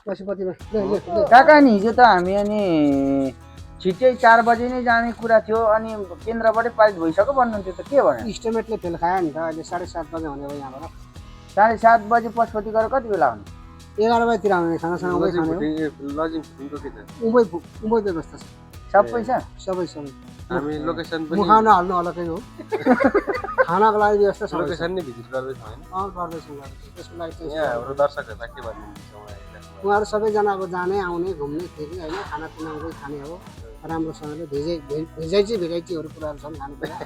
पशुपतिमा काका नि हिजो त हामी अनि छिट्टै 4 बजे नै जाने कुरा थियो अनि केन्द्रबाटै पारित भइसक्यो भन्नुहुन्थ्यो त के भन्यो इस्टिमेटले फेल खायो नि त अहिले 7:30 बजे हुने हो यहाँबाट 7:30 बजे पशुपति गएर कति बेला आउने 11 बजेतिर आउने खानासँग उबै खाने हो लजिङ फुडिङको के छ उबै व्यवस्था छ सब पैसा सबै हामी लोकेसन पनि मुखाउन हाल्नु अलग्गै हो खानाको लागि व्यवस्था छ लोकेसन नै भिजिट गर्दैछ हैन गर्दैछौँ त्यसको लागि चाहिँ यहाँ हाम्रो दर्शकहरूलाई के भन्नुहुन्छ उहाँहरू सबैजना अब जाने आउने घुम्ने फेरि होइन खानापिना उबै खाने हो राम्रोसँगले भेराइटीहरू कुराहरू छन् खानेकुरा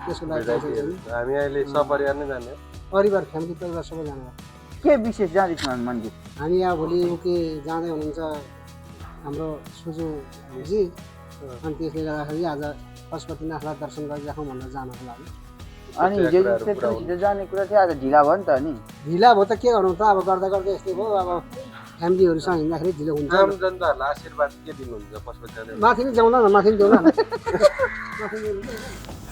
त्यसको लागि हामी अहिले सपरिवार नै जाने परिवार फ्यामिली परिवार सबै जाने के विशेष जाँदैछ मन्दिर हामी यहाँ भोलि के जाँदै हुनुहुन्छ हाम्रो सुजुजी अनि त्यसले गर्दाखेरि आज पशुपतिनाथलाई दर्शन गरिराखौँ भनेर जानको लागि अनि हिजो जाने कुरा थियो आज ढिला भयो नि त अनि ढिला भयो त के गर्नु त अब गर्दा गर्दै यस्तै भयो अब फ्यामिलीहरूसँग हिँड्दाखेरि ढिलो हुन्छ आम जनताहरूलाई आशीर्वाद के दिनुहुन्छ पशुपति माथि नै जाउँला न माथि नै जाउँला न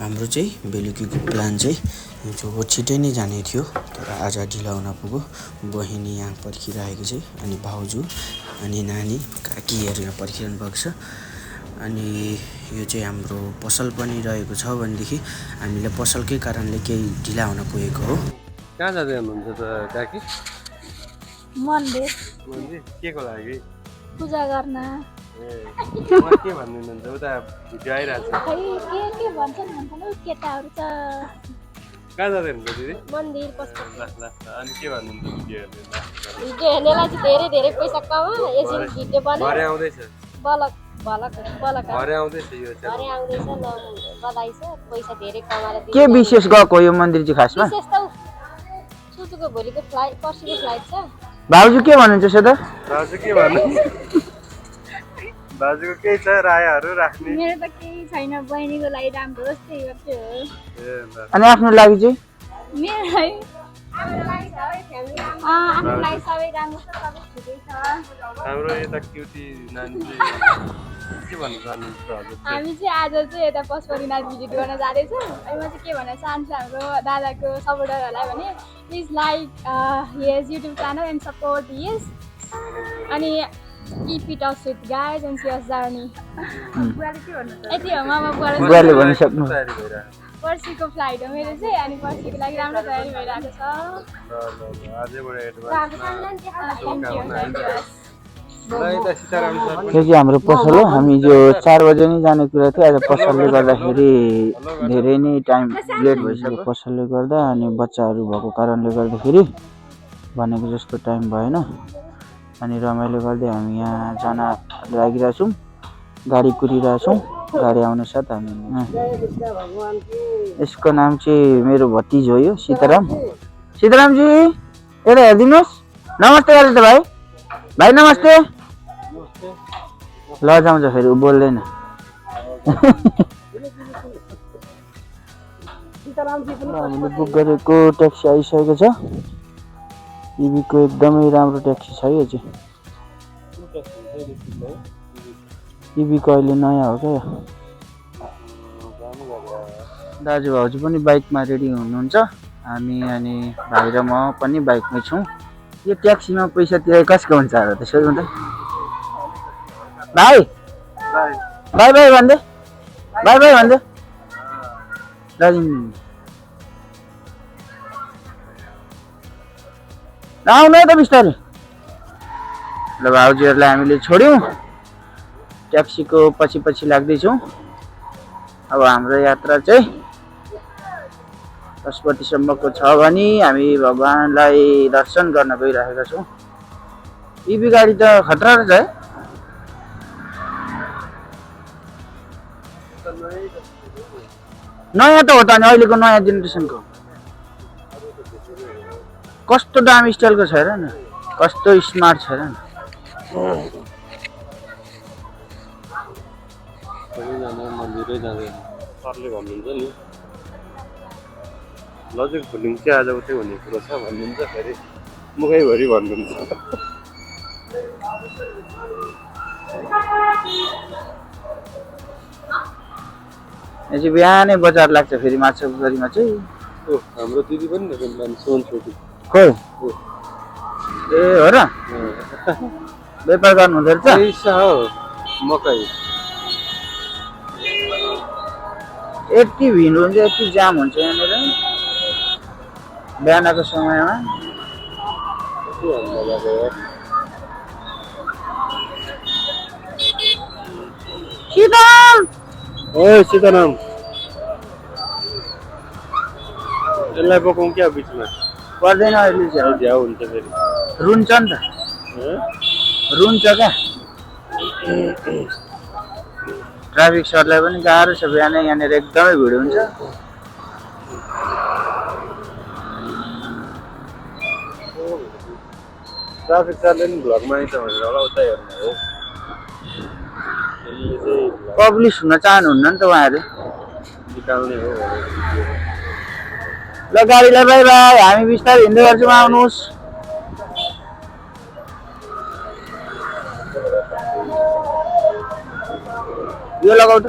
हाम्रो चाहिँ बेलुकीको प्लान चाहिँ जो छिटै नै जाने थियो तर आज ढिला हुन पुग्यो बहिनी यहाँ पर्खिरहेको छ अनि भाउजू अनि नानी काकीहरू यहाँ पर्खिरहनु भएको छ अनि यो चाहिँ हाम्रो पसल पनि रहेको छ भनेदेखि हामीले पसलकै कारणले केही ढिला हुन पुगेको हो कहाँ जाँदै हुनुहुन्छ त काकी मन्दिर के को लागि पूजा गर्न के भन्नुहुन्छ उता भिडियो आइरहेको छ खै के भन्छन् केटाहरू त कहाँ जाँदै हुनुहुन्छ दिदी मन्दिर पशुपति अनि के भन्नुहुन्छ भिडियो भिडियो हेर्नेलाई चाहिँ धेरै धेरै पैसा कमा यसरी भिडियो भरे बनाए आउँदैछ बलक भरे आउँदैछ यो भरे आउँदैछ बधाई छ पैसा धेरै कमाएर के विशेष गएको यो मन्दिर चाहिँ खासमा विशेष त सुजुको भोलिको फ्लाइट पर्सिको फ्लाइट छ भाउजू के भन्नुहुन्छ सदा दाजु के भन्नु दाजुको केही छ रायाहरू राख्ने मेरो त केही छैन बहिनीको लागि राम्रो होस् त्यही गर्छु अनि आफ्नो लागि चाहिँ मेरो लागि आफ्नो लागि सबै राम्रो छ सबै ठिकै छ हाम्रो यता क्युटी नानी चाहिँ के भन्नु चाहनुहुन्छ हजुर हामी चाहिँ आज चाहिँ यता पशुपतिनाथ भिजिट गर्न जाँदैछौँ अनि म चाहिँ के भन्न चाहन्छु हाम्रो दादाको सपोर्टरहरूलाई भने please like his YouTube channel and support his अनि keep it up with guys and see us journey यति हो मामा बुवाले भनिसक्नु पर्सिको फ्लाइट हो मेरो चाहिँ अनि पर्सिको लागि राम्रो तयारी भइरहेको छ यो चाहिँ हाम्रो पसल हो हामी जो 4 बजे नै जाने कुरा थियो आज पसलले गर्दाखेरि धेरै नै टाइम लेट भइसक्यो पसलले गर्दा अनि बच्चाहरू भएको कारणले गर्दाखेरि भनेको जस्तो टाइम भएन अनि रमाइलो गर्दै हामी यहाँ जान लागिरहेछौँ गाडी कुरिरहेछौँ गाडी आउने साथ हामी यसको नाम चाहिँ मेरो भतिज हो यो सीतारामजी एउटा हेरिदिनुहोस् नमस्ते गरे त भाइ नमस्ते ल जाउँछ फेरि ऊ बोल्दैन हामीले बुक गरेको ट्याक्सी आइसकेको छ इबीको एकदमै राम्रो ट्याक्सी छ यो चाहिँ इबीको अहिले नयाँ हो क्या दाजु भाउजू पनि बाइकमा रेडी हुनुहुन्छ हामी अनि भाइ र म पनि बाइकमै छौँ यो ट्याक्सीमा पैसा तिरे कसको हुन्छ होला त सोध्नु त भाइ भन्दै आउनु है त बिस्तारै ल भाउजूहरूलाई हामीले छोड्यौँ ट्याक्सीको पछि लाग्दैछौँ अब हाम्रो यात्रा चाहिँ पशुपतिसम्मको छ भने हामी भगवानलाई दर्शन गर्न गइरहेका छौँ इबी गाडी त खतरा रहेछ है नयाँ त हो त अनि अहिलेको नयाँ जेनेरेसनको कस्तो दामी स्टाइलको छ हेर न कस्तो स्मार्ट छ हेर न मन्दिरै जाँदैन सरले भन्नुहुन्छ नि लजिक फुलिङ चाहिँ आज उतै हुने कुरो छ भन्नुहुन्छ फेरि मुखैभरि भन्नुहुन्छ यो चाहिँ बिहानै बजार लाग्छ फेरि माछा गरीमा चाहिँ हाम्रो दिदी पनि सोन छोटी खोइ ए हो र व्यापार गर्नु हुँदो रहेछ पैसा हो मकै यति भिड हुन्छ यति जाम हुन्छ यहाँनिर बिहानको समयमा ओ सीताराम यसलाई बोकाउँ क्या बिचमा पर्दैन अहिले चाहिँ झ्याउ हुन्छ फेरि रुन्छ नि त रुन्छ क्या ट्राफिक सरलाई पनि गाह्रो छ बिहानै यहाँनिर एकदमै भिड हुन्छ ट्राफिक सरले पनि भ्लगमा आइछ भनेर होला उतै हेर्नु हो यसले चाहिँ पब्लिस हुन चाहनुहुन्न नि त उहाँहरू निकाल्ने हो ल गाडीलाई बाई बाई हामी बिस्तारै हिँड्दै गर्छौँ आउनुहोस् यो लगाउ त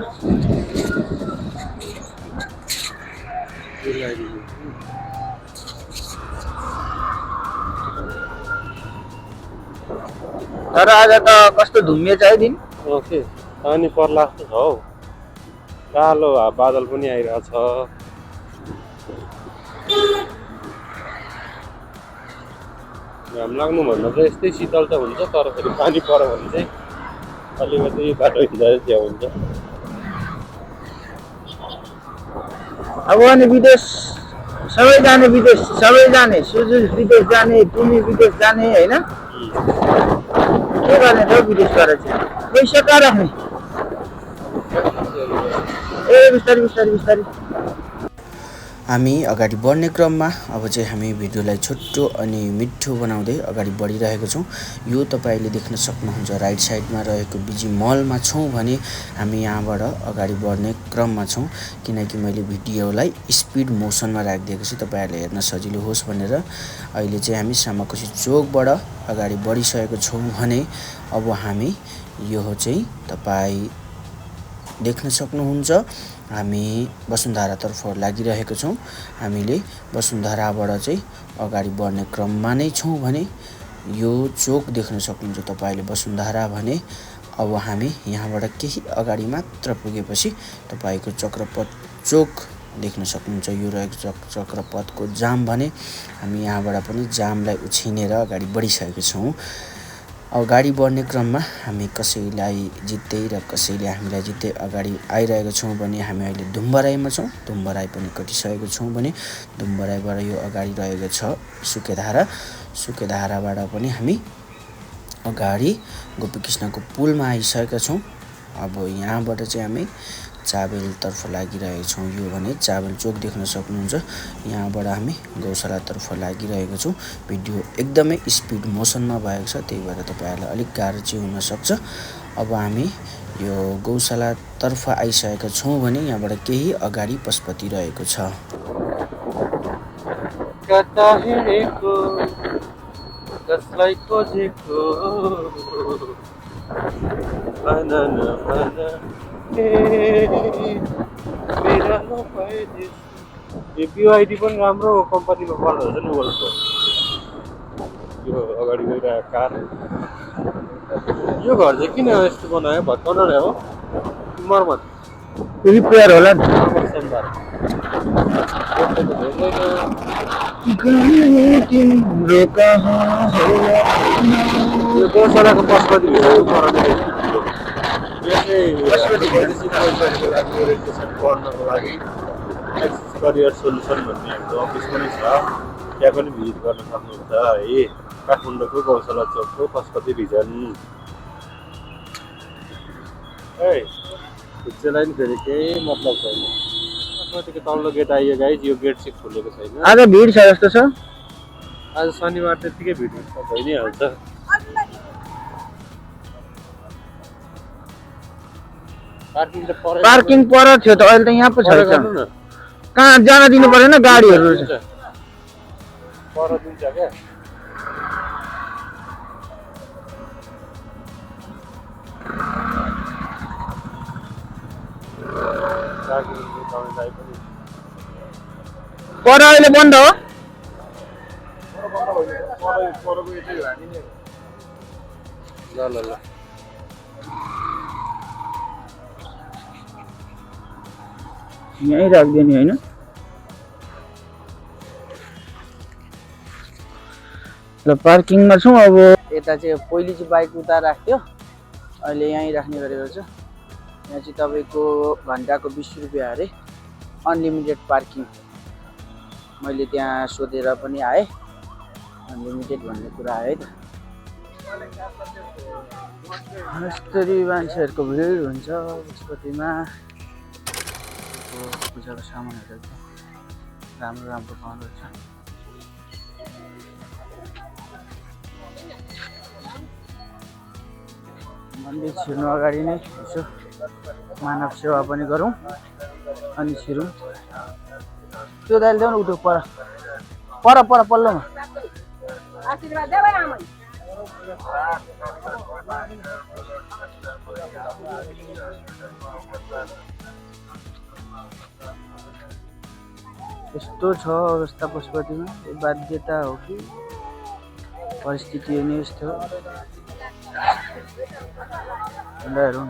तर आज त कस्तो धुम्मिएछ है दिन ओके पानी पर्ला जस्तो छ हौ कालो बादल पनि आइरहेछ घाम लाग्नुभन्दा चाहिँ यस्तै शीतल त हुन्छ तर फेरि पानी पऱ्यो भने चाहिँ अलिकति बाटो हिँड्दा चाहिँ हुन्छ अब अनि विदेश सबै जाने विदेश सबै जाने सुजु विदेश जाने तिमी विदेश जाने होइन के गर्ने त विदेश गएर चाहिँ पैसा कहाँ राख्ने ए बिस्तारै बिस्तारै बिस्तारै हामी अगाडि बढ्ने क्रममा अब चाहिँ हामी भिडियोलाई छोटो अनि मिठो बनाउँदै अगाडि बढिरहेको छौँ यो तपाईँले देख्न सक्नुहुन्छ राइट साइडमा रहेको बिजी मलमा छौँ भने हामी यहाँबाट अगाडि बढ्ने क्रममा छौँ किनकि मैले भिडियोलाई स्पिड मोसनमा राखिदिएको छु तपाईँहरूले हेर्न सजिलो होस् भनेर अहिले चाहिँ हामी सामाकोशी चोकबाट अगाडि बढिसकेको छौँ भने अब हामी यो चाहिँ तपाईँ देख्न सक्नुहुन्छ हामी वसुन्धरातर्फ लागिरहेको छौँ हामीले वसुन्धराबाट चाहिँ अगाडि बढ्ने क्रममा नै छौँ भने यो चोक देख्न सक्नुहुन्छ तपाईँले वसुन्धरा भने अब हामी यहाँबाट केही अगाडि मात्र पुगेपछि तपाईँको चक्रपथ चोक देख्न सक्नुहुन्छ यो रहेको चक्रपथको जाम भने हामी यहाँबाट पनि जामलाई उछिनेर अगाडि बढिसकेको छौँ अगाडि बढ्ने क्रममा हामी कसैलाई जित्दै र कसैले हामीलाई जित्दै अगाडि आइरहेको छौँ भने हामी अहिले धुम्बराईमा छौँ धुम्बराई पनि कटिसकेको छौँ भने धुम्बराईबाट यो अगाडि रहेको छ सुकेधारा सुकेधाराबाट पनि हामी अगाडि गोपीकृष्णको पुलमा आइसकेका छौँ अब यहाँबाट चाहिँ हामी चाबेलतर्फ लागिरहेको छौँ यो भने चाबेल चोक देख्न सक्नुहुन्छ यहाँबाट हामी गौशालातर्फ लागिरहेको छौँ भिडियो एकदमै स्पिड मोसनमा भएको छ त्यही भएर तपाईँहरूलाई अलिक गाह्रो चाहिँ हुनसक्छ अब हामी यो गौशालातर्फ आइसकेका छौँ भने यहाँबाट केही अगाडि पशुपति रहेको छ कता हिँडेको कसलाई खोजेको भन न भन यो BYD पनि राम्रो कम्पनीमा पर्दो रहेछ नि वर्ल्डको यो अगाडि गइरहेको कार यो घर चाहिँ किन यस्तो बनायो भत्काउन हो मर्मत रिपेयर होला नि यो गौशालाको पशुपति पढ्नको लागि एक्सिस करियर सोल्युसन भन्ने हाम्रो अफिस पनि छ त्यहाँ पनि भिजिट गर्न सक्नुहुन्छ है काठमाडौँको गौशाला चोकको पशुपति भिजन है खुच्चेलाई नि फेरि केही मतलब छैन पशुपतिको तल्लो गेट आइयो गाइज यो गेट चाहिँ खुलेको छैन आज भिड छ जस्तो छ आज शनिबार त्यत्तिकै भिड भइ नै हाल्छ पार्किङ पर थियो त अहिले त यहाँ पो छ कहाँ जान दिनु परेन गाडीहरू पर दिन्छ क्या पर अहिले बन्द हो ल ल ल यहीँ राखिदिने होइन ल पार्किङमा छौँ अब यता चाहिँ पहिले चाहिँ बाइक उता राख्थ्यो अहिले यहीँ राख्ने गरेको छ यहाँ चाहिँ तपाईँको घन्टाको 20 रुपियाँ अरे अनलिमिटेड पार्किङ मैले त्यहाँ सोधेर पनि आएँ अनलिमिटेड भन्ने कुरा आयो है त यस्तरी मान्छेहरूको भिड हुन्छ पशुपतिमा पूजाको सामानहरू एकदम राम्रो राम्रो पाउँदो रहेछ मन्दिर छिर्नु अगाडि नै यसो मानव सेवा पनि गरौँ अनि छिरौँ त्यो दाइले देऊ न उठो पर पर पर पल्लोमा यस्तो छ अवस्था पशुपतिमा यो बाध्यता हो कि परिस्थिति नै यस्तो हो हेरौँ न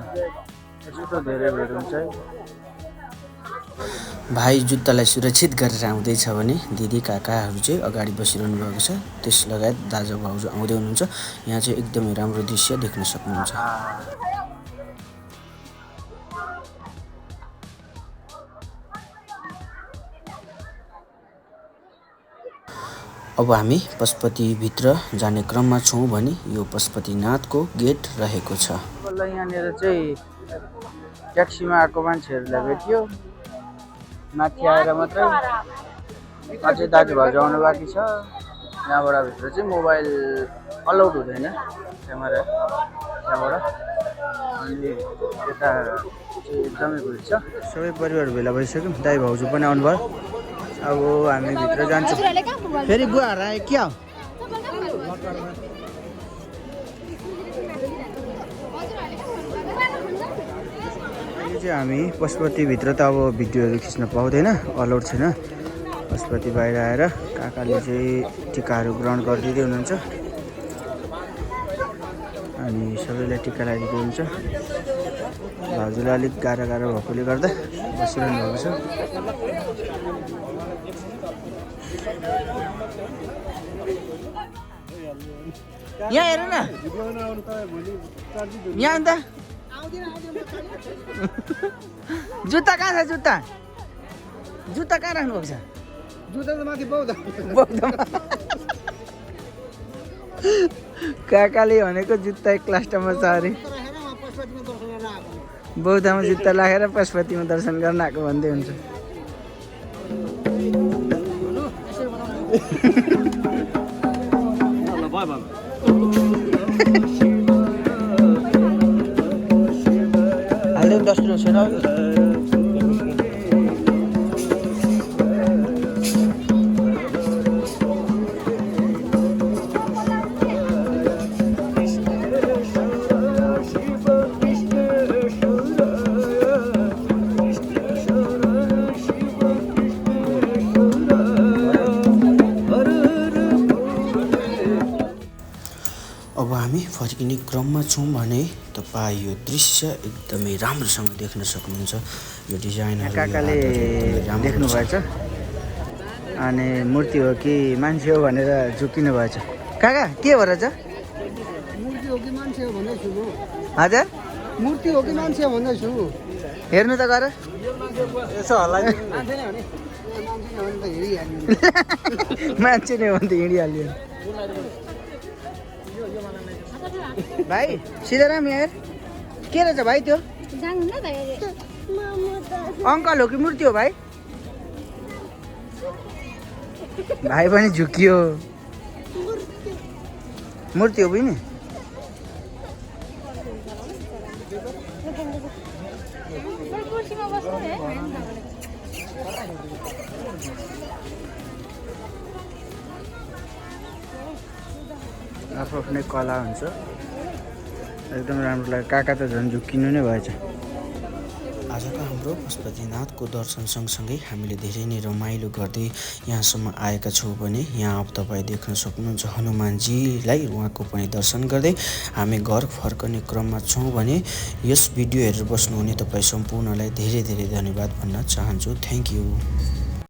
यस्तो धेरै भिड हुन्छ है भाइ जुत्तालाई सुरक्षित गरेर आउँदैछ भने दिदी काकाहरू चाहिँ अगाडि बसिरहनु भएको छ त्यस लगायत दाजु भाउजू आउँदै हुनुहुन्छ यहाँ चाहिँ एकदमै राम्रो दृश्य देख्न सक्नुहुन्छ अब हामी पशुपतिभित्र जाने क्रममा छौँ भने यो पशुपतिनाथको गेट रहेको छ बल्ल यहाँनिर चाहिँ ट्याक्सीमा आएको मान्छेहरूलाई भेट्यो माथि आएर मात्रै अझै दाजुभाउजू आउनु बाँकी छ यहाँबाट भित्र चाहिँ मोबाइल अलाउड हुँदैन क्यामेरा त्यहाँबाट अनि यता चाहिँ एकदमै भिड छ सबै परिवार भेला भइसक्यौँ दाइ भाउजू पनि आउनुभयो अब हामी भित्र जान्छौँ फेरि बुवाहरू आयो क्या हो चाहिँ हामी पशुपतिभित्र त अब भिडियोहरू खिच्न पाउँदैन अलाउड छैन पशुपति बाहिर आएर काकाले चाहिँ टिकाहरू ग्रहण गरिदिँदै हुनुहुन्छ अनि सबैलाई टिका लगाइदिँदै हुन्छ भाउजूलाई अलिक गाह्रो भएकोले गर्दा बसिरहनु भएको छ यहाँ हेर न यहाँ अन्त जुत्ता कहाँ छ जुत्ता जुत्ता कहाँ राख्नु भएको छ जुत्ता त माथि बौद्धमा काकाले भनेको जुत्ता क्लास्टरमा छ अरे बौद्धमा जुत्ता राखेर पशुपतिमा दर्शन गर्न आएको भन्दै हुन्छ हाल्दै 10 किलो छैन अब हामी फर्किने क्रममा छौँ भने तपाईँ यो दृश्य एकदमै राम्रोसँग देख्न सक्नुहुन्छ यो डिजाइनहरू काकाले देख्नु भएछ अनि मूर्ति हो कि मान्छे हो भनेर झुकिनु भएछ काका के भएर छ मूर्ति हो कि मान्छे हो भन्दैछु म हजुर मूर्ति हो कि मान्छे हो भन्दैछु हेर्नु त गर यसो हल्ला मान्छे नै हो भने त हिँडिहाल्यो भाइ सीताराम यार के रहेछ भाइ त्यो अङ्कल हो कि मूर्ति हो भाइ भाइ पनि झुकियो मूर्ति हो बहिनी आफ्नो आफ्नै कला हुन्छ एकदम राम्रो लाग्यो काका त झन् झुक्किनु नै भएछ आजको हाम्रो पशुपतिनाथको दर्शन सँगसँगै हामीले धेरै नै रमाइलो गर्दै यहाँसम्म आएका छौँ भने यहाँ अब तपाईँ देख्न सक्नुहुन्छ हनुमानजीलाई उहाँको पनि दर्शन गर्दै हामी घर फर्कने क्रममा छौँ भने यस भिडियो हेरेर बस्नुहुने तपाईँ सम्पूर्णलाई धेरै धेरै धन्यवाद भन्न चाहन्छु। Thank you.